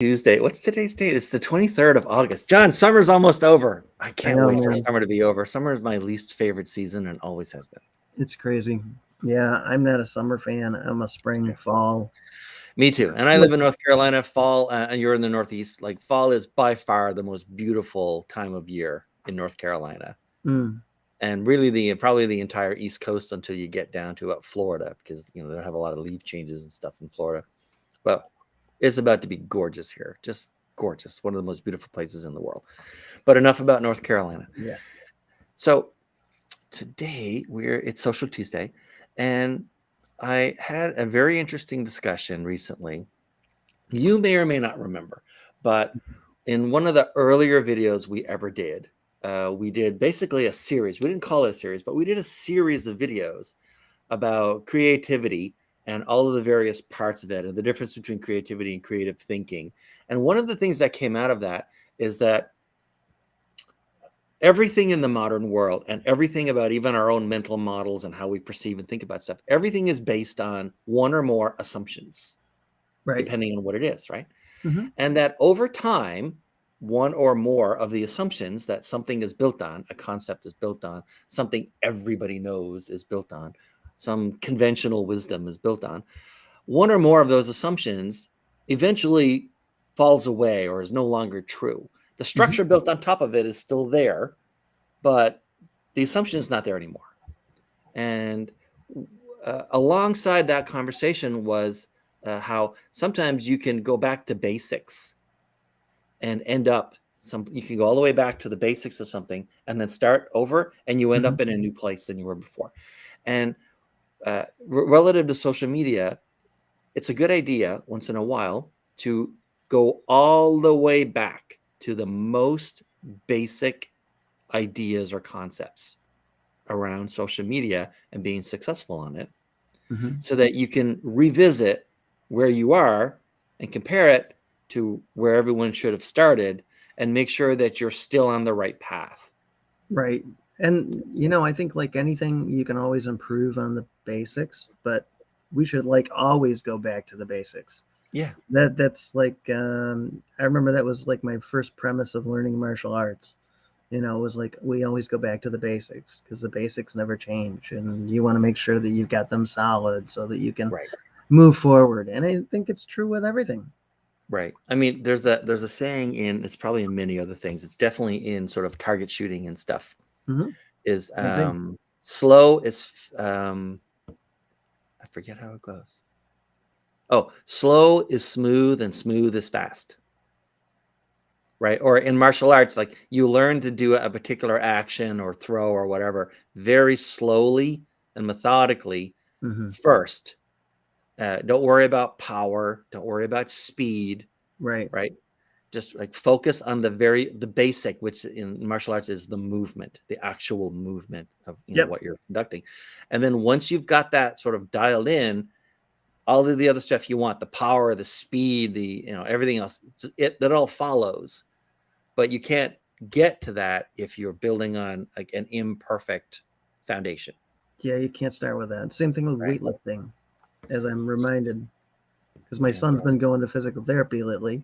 Tuesday. What's today's date? It's the 23rd of August. John, summer's almost over. I I can't know, wait for man. summer to be over. Summer is my least favorite season and always has been. It's crazy. Yeah, I'm not a summer fan. I'm a spring, Yeah. fall. Me too. And I live in Winter. North Carolina. Fall, and you're in the Northeast. Like fall is by far the most beautiful time of year in North Carolina, Mm, and really probably the entire East Coast until you get down to Florida, because they have a lot of leaf changes and stuff in Florida. But it's about to be gorgeous here, just gorgeous. One of the most beautiful places in the world. But enough about North Carolina. yes. So today it's Social Tuesday, and I had a very interesting discussion recently. You may or may not remember, but in one of the earlier videos we ever did, we did basically a series. We didn't call it a series, but we did a series of videos about creativity and all of the various parts of it and the difference between creativity and creative thinking. And one of the things that came out of that is that everything in the modern world and everything about even our own mental models and how we perceive and think about stuff, everything is based on one or more assumptions, Right. depending on what it is, right? Hmm. And that over time, one or more of the assumptions that something is built on, a concept is built on, something everybody knows is built on, some conventional wisdom is built on, one or more of those assumptions eventually falls away or is no longer true. The Hmm. structure built on top of it is still there, but the assumption is not there anymore. And alongside that conversation was how sometimes you can go back to basics and end up you can go all the way back to the basics of something and then start over, and you end Hmm. up in a new place than you were before. And relative to social media, it's a good idea once in a while to go all the way back to the most basic ideas or concepts around social media and being successful on it, Hmm. so that you can revisit where you are and compare it to where everyone should have started and make sure that you're still on the right path. Right. And I think like anything, you can always improve on the basics, but we should like always go back to the basics. Yeah, That's like I remember that was like my first premise of learning martial arts. It was like we always go back to the basics because the basics never change, and you want to make sure that you've got them solid so that you can right, move forward. And I think it's true with everything. right. I mean, there's a saying, in it's probably in many other things. It's definitely in sort of target shooting and stuff. Hmm. Is Same thing. slow is I forget how it goes. Oh, slow is smooth and smooth is fast. Right? Or in martial arts, like you learn to do a particular action or throw or whatever very slowly and methodically Hmm. first. Don't worry about power. Don't worry about speed. Right. Right? Just like focus on the basic, which in martial arts is the movement, the actual movement of Yep. what you're conducting. And then once you've got that sort of dialed in, all of the other stuff you want, the power, the speed, the everything else, that all follows. But you can't get to that if you're building on like an imperfect foundation, Yeah, you can't start with that. Same thing with right? weightlifting, as I'm reminded, because my Yeah, son's been going to physical therapy lately.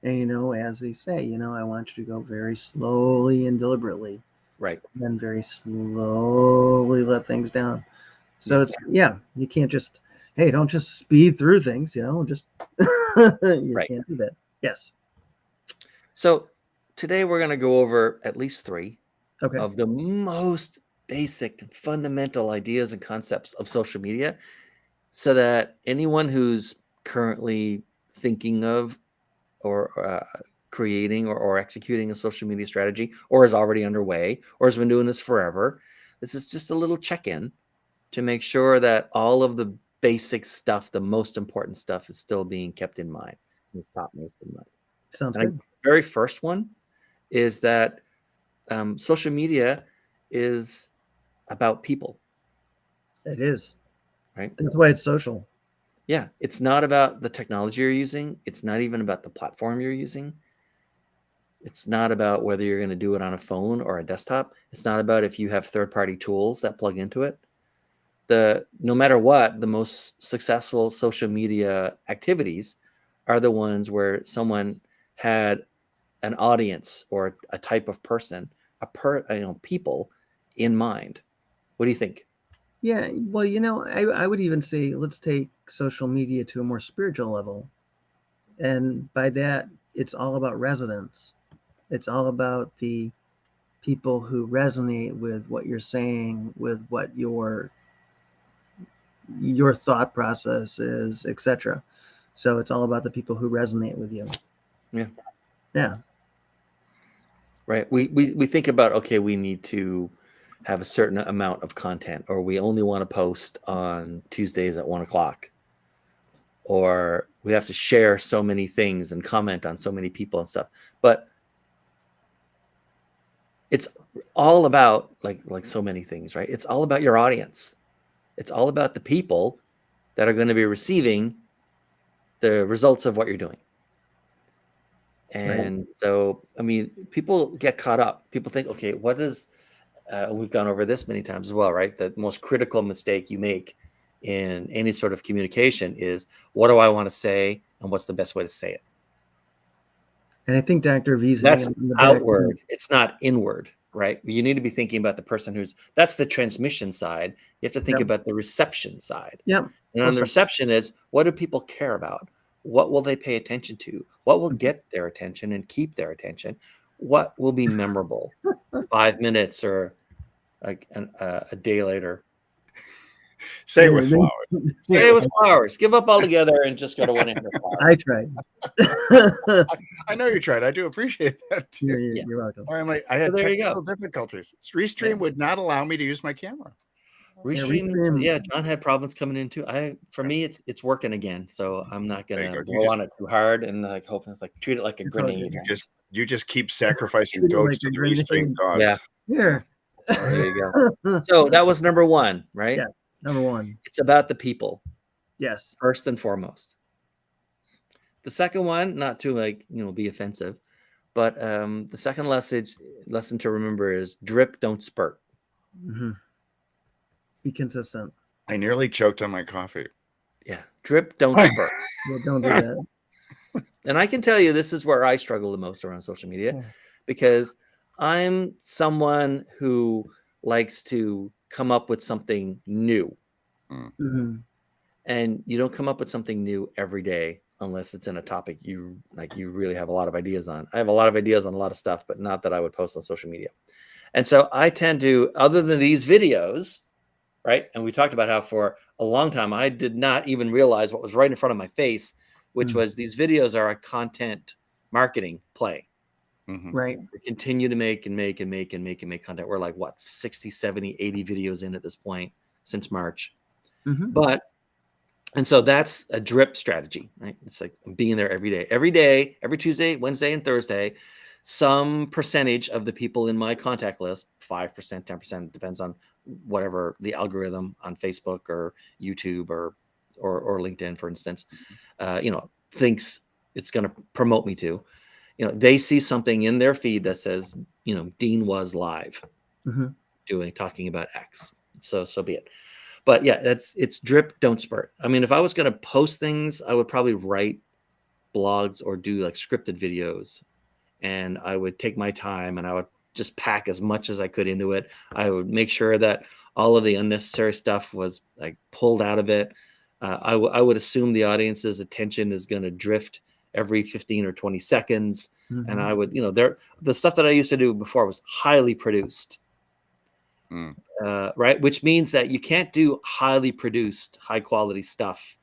And, as they say, I want you to go very slowly and deliberately, right. and then very slowly let things down. So Yeah, it's, yeah, you can't just, hey, don't just speed through things, just, you right. can't do that. Yes. So today we're going to go over at least three Okay. of the most basic and fundamental ideas and concepts of social media, so that anyone who's currently thinking of or creating or executing a social media strategy, or is already underway, or has been doing this forever, this is just a little check-in to make sure that all of the basic stuff, the most important stuff, is still being kept in mind, is topmost in mind. Sounds And good. the very first one is that social media is about people, It is. right? That's why it's social. Yeah, it's not about the technology you're using. It's not even about the platform you're using. It's not about whether you're going to do it on a phone or a desktop. It's not about if you have third-party tools that plug into it. No matter what, the most successful social media activities are the ones where someone had an audience or a type of person, people in mind. What do you think? Yeah, well, I would even say let's take social media to a more spiritual level. And by that, it's all about resonance. It's all about the people who resonate with what you're saying, with what your thought process is, etc. So it's all about the people who resonate with you. Yeah. Yeah. Right. We think about, okay, we need to have a certain amount of content, or we only want to post on Tuesdays at 1 o'clock, or we have to share so many things and comment on so many people and stuff. But it's all about like so many things, right? It's all about your audience. It's all about the people that are going to be receiving the results of what you're doing. And so, I mean, people get caught up. People think, okay, what is, we've gone over this many times as well, right? The most critical mistake you make in any sort of communication is, what do I want to say and what's the best way to say it? And I think Dr. V's That's hanging on the back. outward. It's not inward, right? You need to be thinking about the person that's the transmission side. You have to think Yep. about the reception side. Yep. And on the reception is, what do people care about? What will they pay attention to? What will get their attention and keep their attention? What will be memorable? 5 minutes or like a day later. Say it with flowers. Say it with flowers. Give up altogether and just go to one end of flowers. I tried. I know you tried. I do appreciate that too. You're welcome. I had technical difficulties. Restream would not allow me to use my camera. Restream, yeah, John had problems coming in too. For me, it's working again, so I'm not gonna blow on it too hard and like hoping it's like treat it like a grenade. You just keep sacrificing goats to the Restream gods. Yeah. Here. There you go. So that was number one, right? Yeah, number one. It's about the people. Yes. First and foremost. The second one, not to be offensive, but the second lesson to remember is drip, don't spurt. Mm-hmm. Be consistent. I nearly choked on my coffee. Yeah. Drip, don't spurt. Yeah, don't do that. And I can tell you, this is where I struggle the most around social media, because I'm someone who likes to come up with something new. Mm-hmm. And you don't come up with something new every day unless it's in a topic you really have a lot of ideas on. I have a lot of ideas on a lot of stuff, but not that I would post on social media. And so I tend to, other than these videos, right? And we talked about how for a long time, I did not even realize what was right in front of my face, which was these videos are a content marketing play. Mm-hmm. Right. We continue to make content. We're like, what, 60, 70, 80 videos in at this point since March. Mm-hmm. And so that's a drip strategy, right? It's like being there every day, every Tuesday, Wednesday, and Thursday. Some percentage of the people in my contact list, 5%, 10%, depends on whatever the algorithm on Facebook or YouTube or LinkedIn, for instance, thinks it's going to promote me to. They see something in their feed that says, Dean was live talking about X. So be it. But yeah, it's drip, don't spurt. I mean, if I was going to post things, I would probably write blogs or do like scripted videos, and I would take my time and I would just pack as much as I could into it. I would make sure that all of the unnecessary stuff was like pulled out of it. I would assume the audience's attention is going to drift every 15 or 20 seconds. Mm-hmm. And I would, the stuff that I used to do before was highly produced. Right. Which means that you can't do highly produced, high quality stuff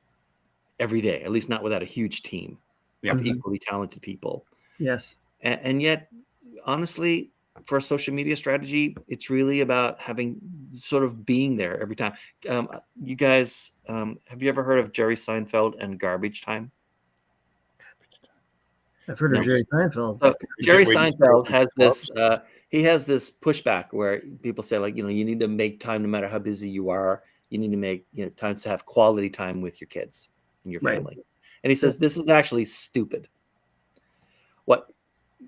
every day, at least not without a huge team of equally talented people. Yes. And yet, honestly, for a social media strategy, it's really about sort of being there every time. You guys, have you ever heard of Jerry Seinfeld and Garbage Time? I've heard of Jerry Seinfeld. So Jerry Seinfeld has this. He has this pushback where people say, like, you need to make time no matter how busy you are. You need to make time to have quality time with your kids and your family. Right. And he says this is actually stupid.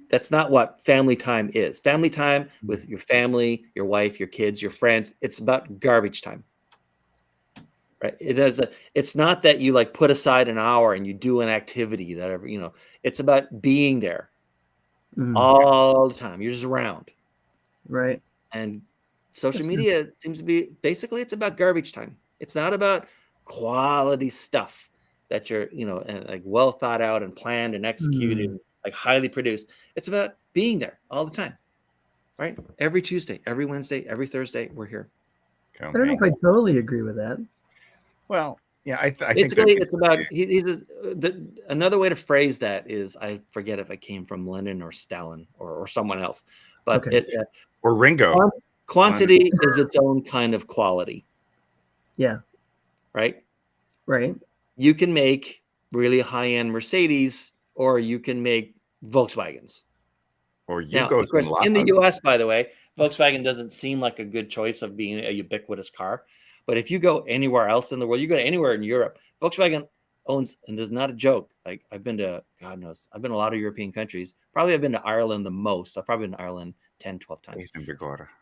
That's not what family time is. Family time with your family, your wife, your kids, your friends. It's about garbage time. right? It's not that you like put aside an hour and you do an activity that ever, it's about being there Mhm. all the time. You're just around. Right. And social That's true. media seems to be basically it's about garbage time. It's not about quality stuff that you're, and like well thought out and planned and executed, Mm. like highly produced. It's about being there all the time, right? Every Tuesday, every Wednesday, every Thursday, we're here. I don't know if I totally agree with that. Well, yeah, I think that Basically, needs it's to about be- another way to phrase that is I forget if it came from Lenin or Stalin or someone else, but Okay. or Ringo. quantity is its own kind of quality, Yeah. right? Right. You can make really high-end Mercedes, or you can make Volkswagens. Or Now, Yugos of course, and in the Lapas. US, by the way, Volkswagen doesn't seem like a good choice of being a ubiquitous car. But if you go anywhere else in the world, you go to anywhere in Europe, Volkswagen owns, and this is not a joke. Like I've been to, God knows, I've been to a lot of European countries. Probably I've been to Ireland the most. I've probably been to Ireland 10, 12 times.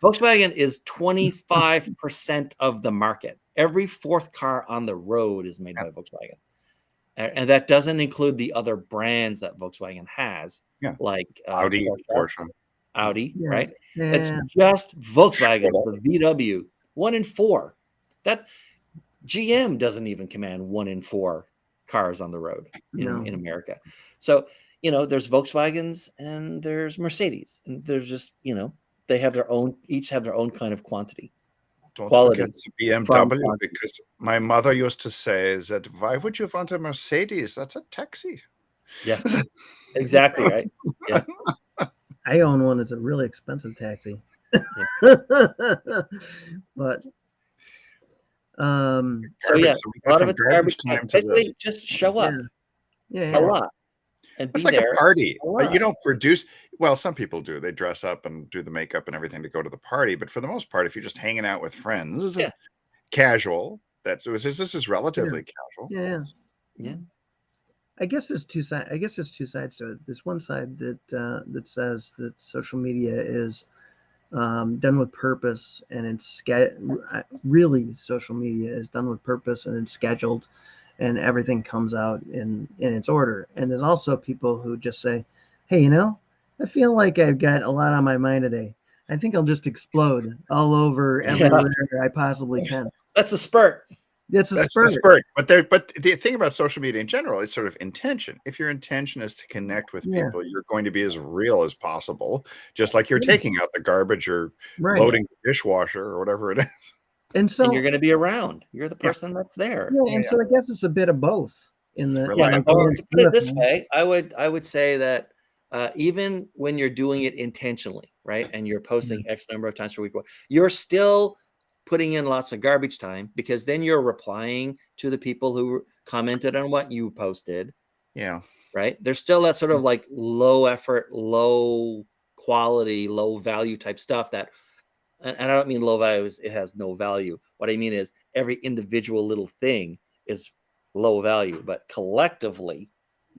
Volkswagen is 25% of the market. Every fourth car on the road is made by Volkswagen. And that doesn't include the other brands that Volkswagen has, like Audi, Porsche. Audi, Yeah. right? Yeah. It's just Volkswagen, the VW, 1 in 4. That GM doesn't even command 1 in 4 cars on the road in America. So, there's Volkswagens and there's Mercedes, and there's just, they have each have their own kind of quantity. Don't quality forget the BMW, because my mother used to say that, why would you want a Mercedes? That's a taxi. Yeah, exactly, right? Yeah. I own one. It's a really expensive taxi. But so yeah, a lot of it's garbage time. Basically, just show up a lot and be it's like there a party. You don't produce. Well, some people do. They dress up and do the makeup and everything to go to the party. But for the most part, if you're just hanging out with friends, casual. This is relatively casual. Yeah. I guess there's two sides. I guess there's two sides to it. There's one side that says that social media is done with purpose, and it's really social media is done with purpose, and it's scheduled, and everything comes out in its order. And there's also people who just say, hey, I feel like I've got a lot on my mind today. I think I'll just explode all over everywhere I possibly can. That's a spurt. That's a spurt. But the thing about social media in general is sort of intention. If your intention is to connect with people, you're going to be as real as possible, just like you're taking out the garbage or loading the dishwasher or whatever it is. And so you're going to be around. You're the person that's there. Yeah, and so I guess it's a bit of both in the. Or to put it this way, I would say that even when you're doing it intentionally, right, and you're posting X number of times per week, you're still putting in lots of garbage time, because then you're replying to the people who commented on what you posted. Yeah. Right. There's still that sort of like low effort, low quality, low value type stuff that, and I don't mean low value as it has no value. What I mean is every individual little thing is low value, but collectively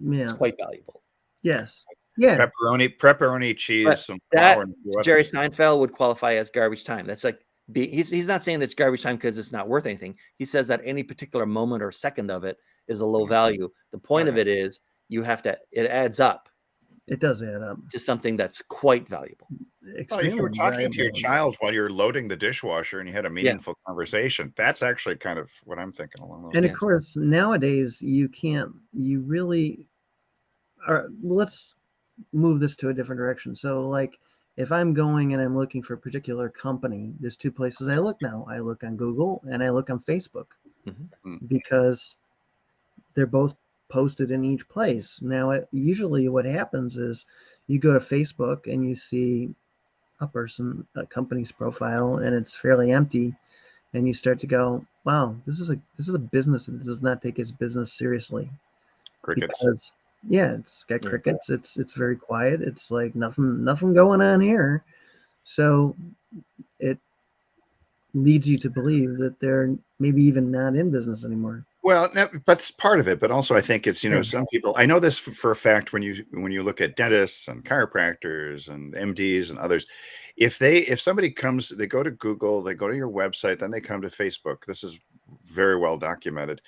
it's quite valuable. Yes. Yeah. Pepperoni, cheese, some flour. Jerry Seinfeld would qualify as garbage time. That's like, he's not saying it's garbage time because it's not worth anything. He says that any particular moment or second of it is a low value. The point of it is it adds up. It does add up to something that's quite valuable. Well, if you were talking to your child while you're loading the dishwasher and you had a meaningful conversation, that's actually kind of what I'm thinking along those lines. And of course, nowadays let's move this to a different direction. So like, if I'm going and I'm looking for a particular company, there's two places I look now. I look on Google and I look on Facebook, because they're both posted in each place. Now, usually what happens is you go to Facebook and you see a company's profile, and it's fairly empty, and you start to go, wow, this is a business that does not take its business seriously. Crickets. Because, it's got crickets. It's very quiet. It's like nothing going on here. So it leads you to believe that they're maybe even not in business anymore. Well, that's part of it, but also I think it's, some people, I know this for a fact, when you look at dentists and chiropractors and MDs and others, if somebody comes, they go to Google, they go to your website, then they come to Facebook. This is very well documented.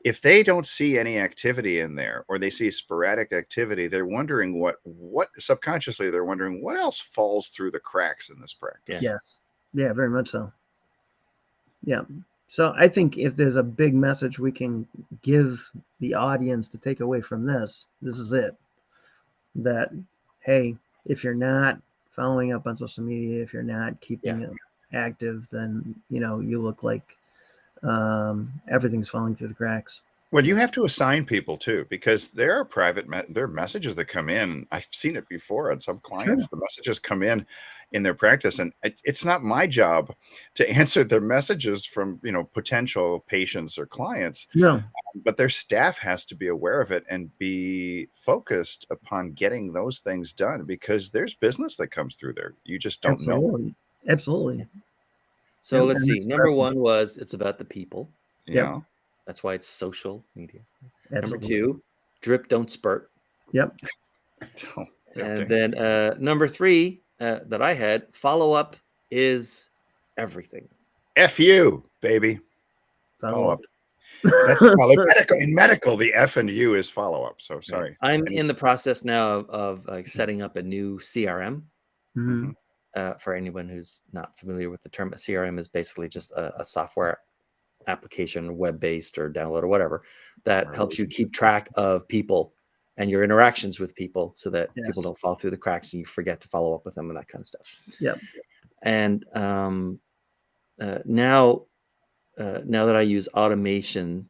If they don't see any activity in there, or they see sporadic activity, they're wondering what subconsciously they're wondering what else falls through the cracks in this practice. Yes. Yeah, very much so. Yeah. So I think if there's a big message we can give the audience to take away from this is it. That, hey, if you're not following up on social media, if you're not keeping it active, then, you look like everything's falling through the cracks. Well, you have to assign people too, because there are there are messages that come in. I've seen it before on some clients. The messages come in their practice, and it's not my job to answer their messages from, potential patients or clients. No. But their staff has to be aware of it and be focused upon getting those things done, because there's business that comes through there. You just don't know. Absolutely. So let's see. Number one was it's about the people. Yeah. That's why it's social media. Absolutely. Number 2, drip, don't spurt. Yep. And then number 3 that I had, follow up is everything. F you, baby. Follow up. That's in medical. The F and U is follow up. So sorry. I'm in the process now of setting up a new CRM. Mm-hmm. For anyone who's not familiar with the term, a CRM is basically just a software application, web-based or download or whatever, that helps you keep track of people and your interactions with people, so that people don't fall through the cracks and you forget to follow up with them and that kind of stuff. Yeah. And now that I use automation,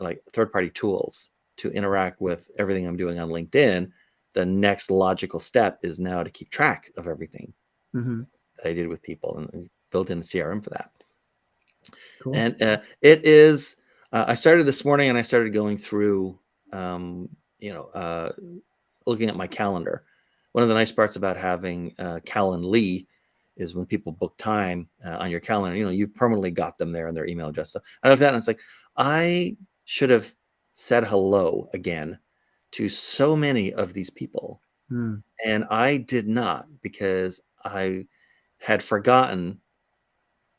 like third-party tools to interact with everything I'm doing on LinkedIn, the next logical step is now to keep track of everything that I did with people, and build in a CRM for that. Cool. And it is, I started this morning and I started going through, looking at my calendar. One of the nice parts about having Calendly is when people book time on your calendar, you've permanently got them there in their email address. So I looked at it and it's like, I should have said hello again to so many of these people. And I did not, because I had forgotten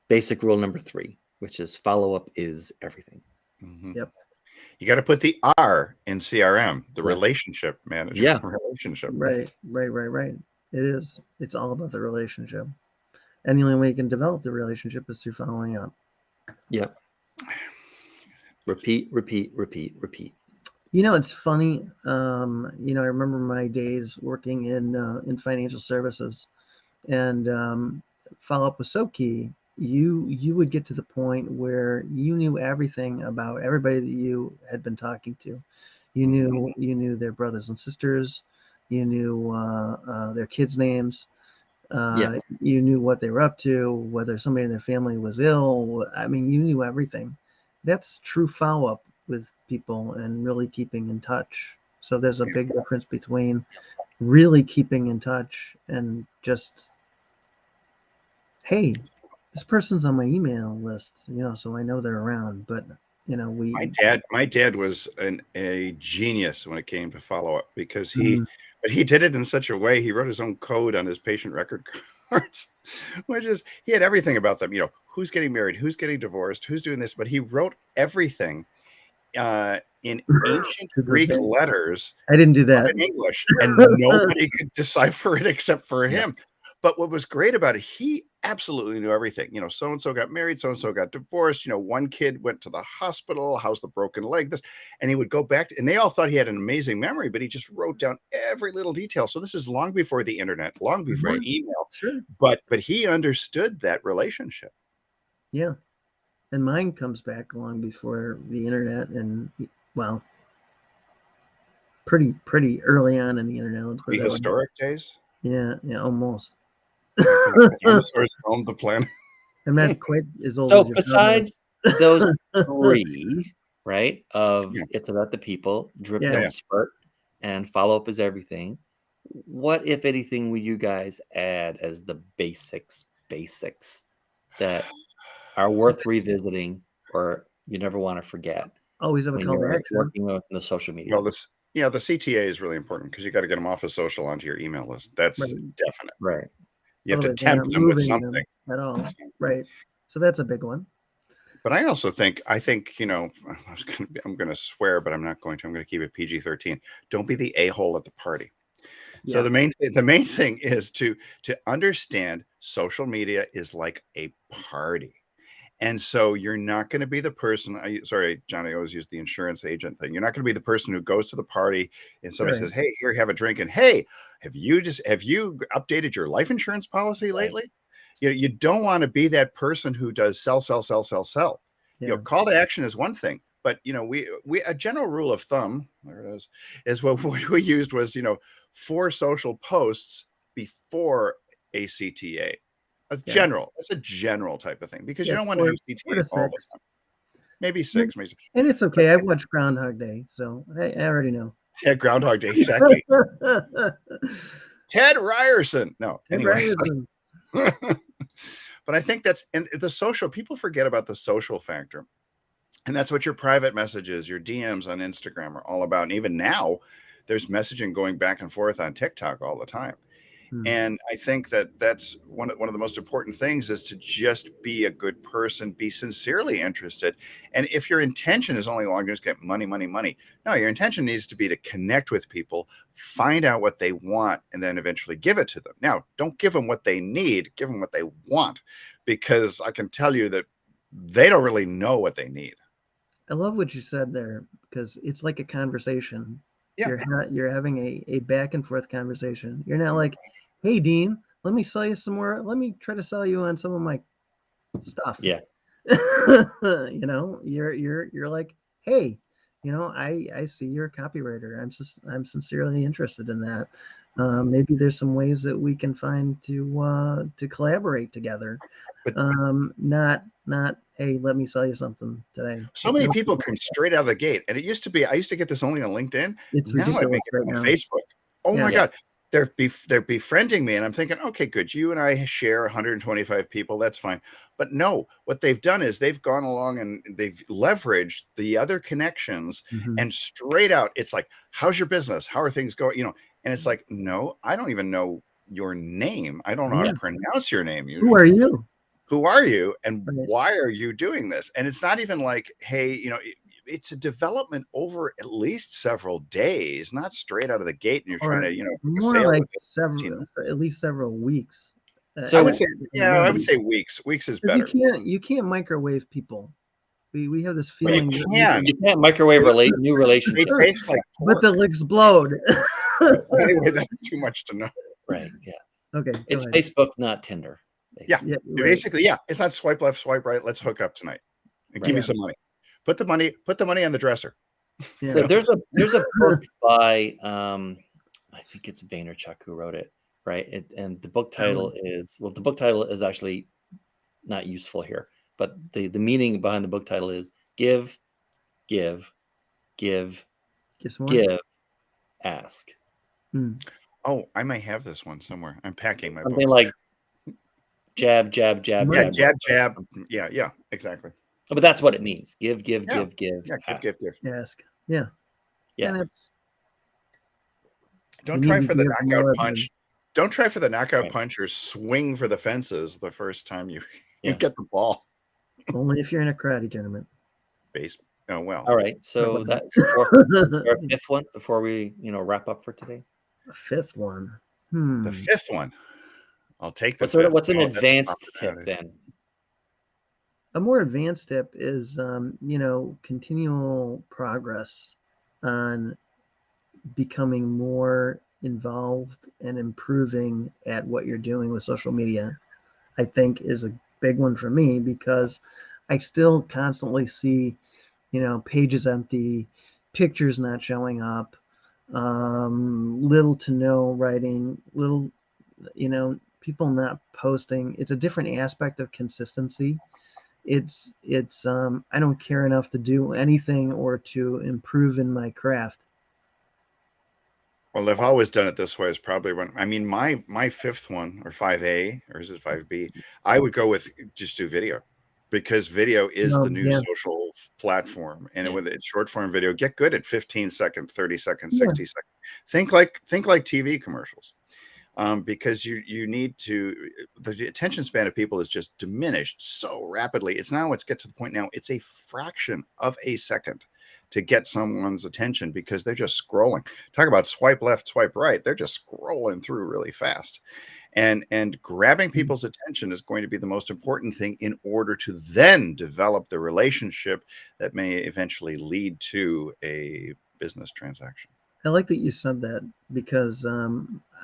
basic rule number 3, which is follow up is everything. Yep. You got to put the R in CRM, the relationship manager. Yeah. Relationship. Right. It is. It's all about the relationship. And the only way you can develop the relationship is through following up. Yep. Repeat. It's funny. I remember my days working in financial services, and follow up was so key. You would get to the point where you knew everything about everybody that you had been talking to. You knew their brothers and sisters. You knew their kids' names. You knew what they were up to, whether somebody in their family was ill. I mean, you knew everything. That's true follow-up with people and really keeping in touch. So there's a big difference between really keeping in touch and just, hey, this person's on my email list, so I know they're around. But my dad was a genius when it came to follow up, because he did it in such a way. He wrote his own code on his patient record cards, which is, he had everything about them. Who's getting married, who's getting divorced, who's doing this, but he wrote everything in ancient Greek letters. I didn't do that in English, and nobody could decipher it except for him. But what was great about it, he absolutely knew everything. So-and-so got married, so-and-so got divorced. One kid went to the hospital, how's the broken leg, this, and he would go back and they all thought he had an amazing memory, but he just wrote down every little detail. So this is long before the internet, long before email. Sure. But he understood that relationship. Yeah. And mine comes back long before the internet, and pretty early on in the internet. The historic days? Yeah, almost. Dinosaurs roamed the planet. I'm not quite as old. So besides those 3, right? It's about the people, drip, don't spurt, and follow up is everything. What, if anything, would you guys add as the basics that are worth revisiting, or you never want to forget? Always have a call to action. Working with the social media. Well, the CTA is really important, because you got to get them off of social onto your email list. That's definite. Right. You have to tempt them with something at all. Right. So that's a big one. But I also think, I'm going to swear, but I'm not going to. I'm going to keep it PG-13. Don't be the a-hole at the party. So Yeah. the main thing is to understand social media is like a party. And so you're not going to be the person. Sorry, Johnny, I always use the insurance agent thing. You're not going to be the person who goes to the party and somebody Right. says, "Hey, here, have a drink," and hey, have you updated your life insurance policy lately? You know, don't want to be that person who does sell, sell, sell, sell, sell. Yeah. You know, call to action is one thing, but you know, we a general rule of thumb, there it is what we used was, 4 social posts before a CTA. It's a general type of thing, because you don't want to do 4 CTA to all the 6. time. Maybe 6, maybe 6. And it's okay. I've watched Groundhog Day, so I already know. Yeah, Groundhog Day, exactly. Ted Ryerson. No, anyway. But I think and the social, people forget about the social factor. And that's what your private messages, your DMs on Instagram are all about. And even now, there's messaging going back and forth on TikTok all the time. And I think that's one of the most important things, is to just be a good person, be sincerely interested. And if your intention is only, well, I'm just get money, money, money. No, your intention needs to be to connect with people, find out what they want, and then eventually give it to them. Now, don't give them what they need, give them what they want, because I can tell you that they don't really know what they need. I love what you said there, because it's like a conversation. Yeah. You're having a back and forth conversation. You're not like, "Hey, Dean, let me sell you some more. Let me try to sell you on some of my stuff." Yeah. You know, you're like, "Hey, you know, I see you're a copywriter. I'm sincerely interested in that. Maybe there's some ways that we can find to collaborate together. But Not hey, let me sell you something today." so many people come straight out of the gate, and I used to get this only on LinkedIn. It's now I ridiculous make it right on now. Facebook. Oh Yeah. my God. They're befriending me, and I'm thinking, okay, good. You and I share 125 people. That's fine. But no, what they've done is they've gone along and they've leveraged the other connections, and straight out, it's like, how's your business? How are things going? And it's like, no, I don't even know your name. I don't know how to pronounce your name. Who are you? Who are you? And why are you doing this? And it's not even like, hey, it's a development over at least several days, not straight out of the gate. And you're trying to, more like at least several weeks. So I would say weeks. Weeks is better. You can't microwave people. We have this feeling. Well, you can't microwave new relationships. They taste like pork. But they'll explode. Anyway, that's too much to know. Right. Yeah. Okay. It's Facebook, not Tinder. Basically. Yeah. Basically, yeah. It's not swipe left, swipe right. Let's hook up tonight and give me some money. Put the money on the dresser. Yeah. So there's a book by I think it's Vaynerchuk who wrote it, right? And the book title is actually not useful here, but the meaning behind the book title is give, ask. Oh, I might have this one somewhere. I'm packing my Something books. like jab, jab, jab, yeah, jab. jab. Yeah, exactly. But that's what it means. Give. Yeah, ask. give. Ask. Yeah. Yeah. Don't try for the knockout punch. Don't try for the knockout punch or swing for the fences the first time you get the ball. Only if you're in a karate tournament. Oh, well. All right. So that's our fifth one before we, wrap up for today. The fifth one. The fifth one. I'll take the fifth. What's an advanced tip then? A more advanced tip is, continual progress on becoming more involved and improving at what you're doing with social media, I think is a big one for me, because I still constantly see, pages empty, pictures not showing up, little to no writing, people not posting. It's a different aspect of consistency. It's I don't care enough to do anything or to improve in my craft. Well, they've always done it this way. Is probably my fifth one, or 5A, or is it 5B? I would go with just do video, because video is the new social platform, and with its short form video, get good at 15 seconds, 30 seconds, 60 seconds. Think like TV commercials. because you need to, the attention span of people is just diminished so rapidly. It's get to the point now, it's a fraction of a second to get someone's attention because they're just scrolling. Talk about swipe left, swipe right. They're just scrolling through really fast. And grabbing people's attention is going to be the most important thing in order to then develop the relationship that may eventually lead to a business transaction. I like that you said that, because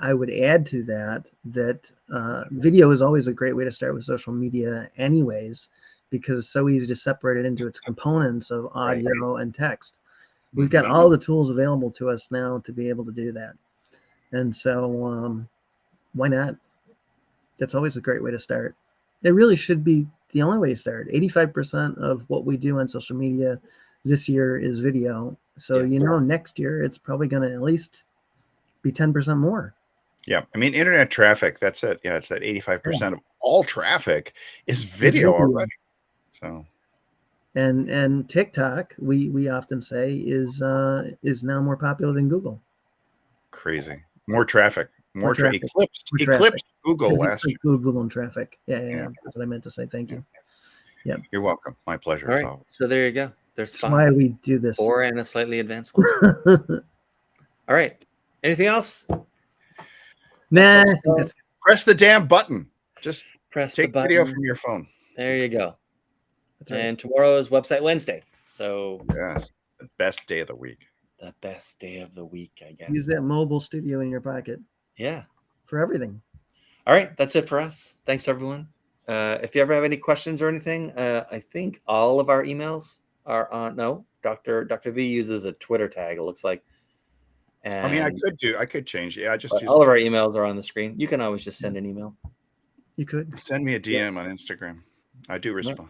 I would add to that video is always a great way to start with social media anyways, because it's so easy to separate it into its components of audio and text. We've got all the tools available to us now to be able to do that. And so why not? That's always a great way to start. It really should be the only way to start. 85% of what we do on social media this year is video. So, next year it's probably going to at least be 10% more. Yeah. I mean, internet traffic, that's it. Yeah. It's that 85% of all traffic is video already. So. And TikTok, we often say is now more popular than Google. Crazy. More traffic. More traffic. Eclipsed Google last year. Google and traffic. Yeah. That's what I meant to say. Thank you. Yeah. You're welcome. My pleasure. All right. So there you go. There's That's why we do this. 4 and a slightly advanced one. All right. Anything else? Nah. Press the damn button. Just take the video from your phone. There you go. That's right. And tomorrow is Website Wednesday. So yes, the best day of the week. The best day of the week, I guess. Use that mobile studio in your pocket. Yeah. For everything. All right. That's it for us. Thanks, everyone. If you ever have any questions or anything, I think all of our emails are on. No, Dr. V uses a Twitter tag, it looks like. And I mean, I could change. Yeah, I just use all of our emails are on the screen. You can always just send an email. You could send me a DM on Instagram. I do respond.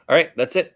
All right. That's it.